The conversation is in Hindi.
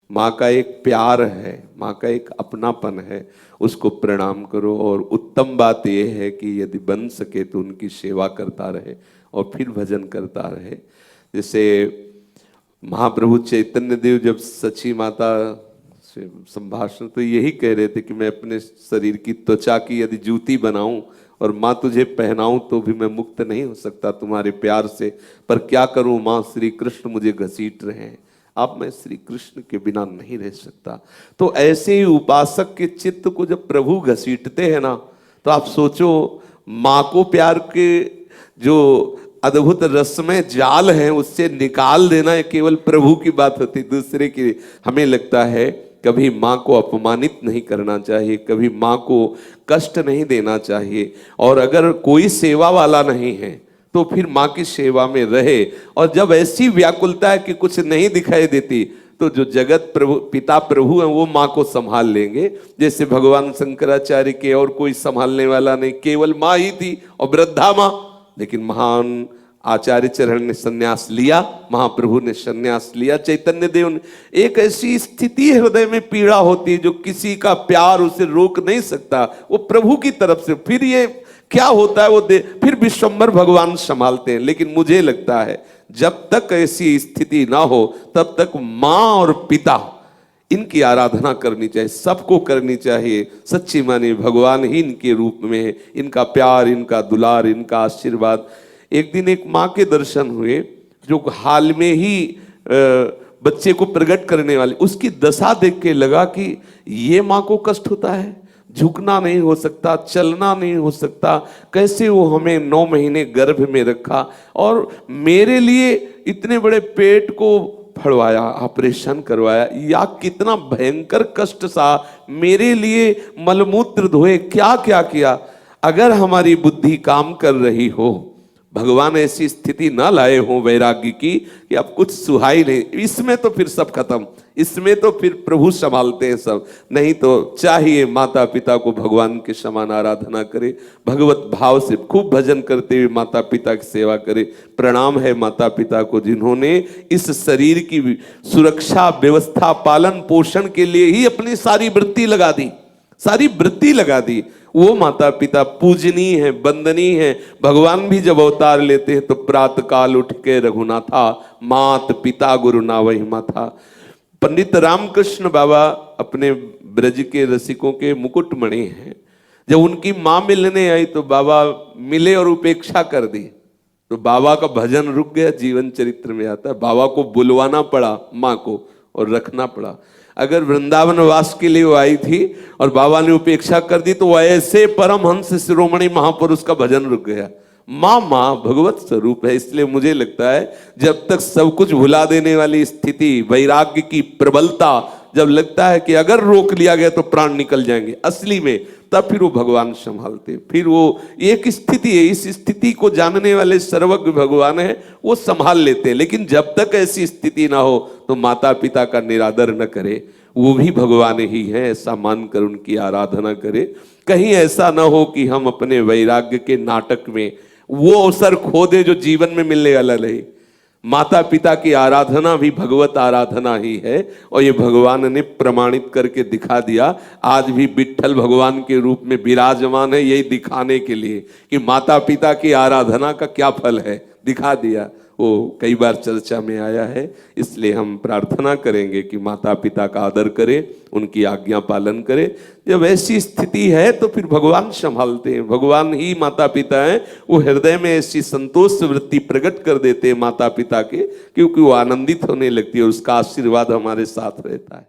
माँ का एक प्यार है, माँ का एक अपनापन है, उसको प्रणाम करो। और उत्तम बात यह है कि यदि बन सके तो उनकी सेवा करता रहे और फिर भजन करता रहे। जैसे महाप्रभु चैतन्य देव जब सची माता से संभाषण तो यही कह रहे थे कि मैं अपने शरीर की त्वचा की यदि जूती बनाऊं और माँ तुझे पहनाऊं तो भी मैं मुक्त नहीं हो सकता तुम्हारे प्यार से, पर क्या करूं माँ, श्री कृष्ण मुझे घसीट रहे हैं, अब मैं श्री कृष्ण के बिना नहीं रह सकता। तो ऐसे ही उपासक के चित्त को जब प्रभु घसीटते हैं ना, तो आप सोचो माँ को प्यार के जो अद्भुत रसमय जाल है उससे निकाल देना है केवल प्रभु की बात होती, दूसरे की। हमें लगता है कभी माँ को अपमानित नहीं करना चाहिए, कभी माँ को कष्ट नहीं देना चाहिए, और अगर कोई सेवा वाला नहीं है तो फिर माँ की सेवा में रहे। और जब ऐसी व्याकुलता है कि कुछ नहीं दिखाई देती तो जो जगत प्रभु पिता प्रभु हैं वो माँ को संभाल लेंगे। जैसे भगवान शंकराचार्य के और कोई संभालने वाला नहीं, केवल माँ ही थी और वृद्धा माँ। लेकिन महान आचार्य चरण ने संन्यास लिया, महाप्रभु ने संन्यास लिया, चैतन्य देव ने। एक ऐसी स्थिति हृदय में पीड़ा होती है जो किसी का प्यार उसे रोक नहीं सकता, वो प्रभु की तरफ से। फिर ये क्या होता है वो फिर विश्वम्भर भगवान संभालते हैं। लेकिन मुझे लगता है जब तक ऐसी स्थिति ना हो तब तक माँ और पिता इनकी आराधना करनी चाहिए, सबको करनी चाहिए। सच्ची मानी भगवान ही इनके रूप में है, इनका प्यार, इनका दुलार, इनका आशीर्वाद। एक दिन एक माँ के दर्शन हुए जो हाल में ही बच्चे को प्रकट करने वाली, उसकी दशा देख के लगा कि ये माँ को कष्ट होता है, झुकना नहीं हो सकता, चलना नहीं हो सकता, कैसे वो हमें 9 महीने गर्भ में रखा और मेरे लिए इतने बड़े पेट को फड़वाया, ऑपरेशन करवाया, या कितना भयंकर कष्ट सा मेरे लिए मलमूत्र धोए, क्या क्या किया। अगर हमारी बुद्धि काम कर रही हो, भगवान ऐसी स्थिति ना लाए हो वैराग्य की कि अब कुछ सुहाई नहीं, इसमें तो फिर सब खत्म, इसमें तो फिर प्रभु संभालते हैं सब। नहीं तो चाहिए माता पिता को भगवान के समान आराधना करे, भगवत भाव से खूब भजन करते हुए माता पिता की सेवा करे। प्रणाम है माता पिता को जिन्होंने इस शरीर की सुरक्षा, व्यवस्था, पालन पोषण के लिए ही अपनी सारी वृत्ति लगा दी, सारी वृत्ति लगा दी। वो माता पिता पूजनीय है, वंदनीय है। भगवान भी जब अवतार लेते हैं तो प्रातः काल उठ के रघुनाथा, मात पिता गुरु ना वही माथा। पंडित रामकृष्ण बाबा अपने ब्रज के रसिकों के मुकुटमणि हैं। जब उनकी माँ मिलने आई तो बाबा मिले और उपेक्षा कर दी, तो बाबा का भजन रुक गया। जीवन चरित्र में आता है बाबा को बुलवाना पड़ा माँ को और रखना पड़ा। अगर वृंदावन वास के लिए वो आई थी और बाबा ने उपेक्षा कर दी तो ऐसे परमहंस शिरोमणि महापुरुष का भजन रुक गया। माँ भगवत स्वरूप है। इसलिए मुझे लगता है जब तक सब कुछ भुला देने वाली स्थिति, वैराग्य की प्रबलता, जब लगता है कि अगर रोक लिया गया तो प्राण निकल जाएंगे असली में, तब फिर वो भगवान संभालते। फिर वो एक स्थिति है, इस स्थिति को जानने वाले सर्वज्ञ भगवान है, वो संभाल लेते हैं। लेकिन जब तक ऐसी स्थिति ना हो तो माता पिता का निरादर न करे, वो भी भगवान ही है ऐसा मानकर उनकी आराधना करे। कहीं ऐसा ना हो कि हम अपने वैराग्य के नाटक में वो अवसर खो दे जो जीवन में मिलने वाला नहीं। माता पिता की आराधना भी भगवत आराधना ही है और ये भगवान ने प्रमाणित करके दिखा दिया। आज भी विट्ठल भगवान के रूप में विराजमान है, यही दिखाने के लिए कि माता पिता की आराधना का क्या फल है, दिखा दिया। वो कई बार चर्चा में आया है। इसलिए हम प्रार्थना करेंगे कि माता पिता का आदर करें, उनकी आज्ञा पालन करें। जब ऐसी स्थिति है तो फिर भगवान संभालते हैं, भगवान ही माता पिता हैं। वो हृदय में ऐसी संतोष वृत्ति प्रकट कर देते हैं माता पिता के, क्योंकि वो आनंदित होने लगती है और उसका आशीर्वाद हमारे साथ रहता है।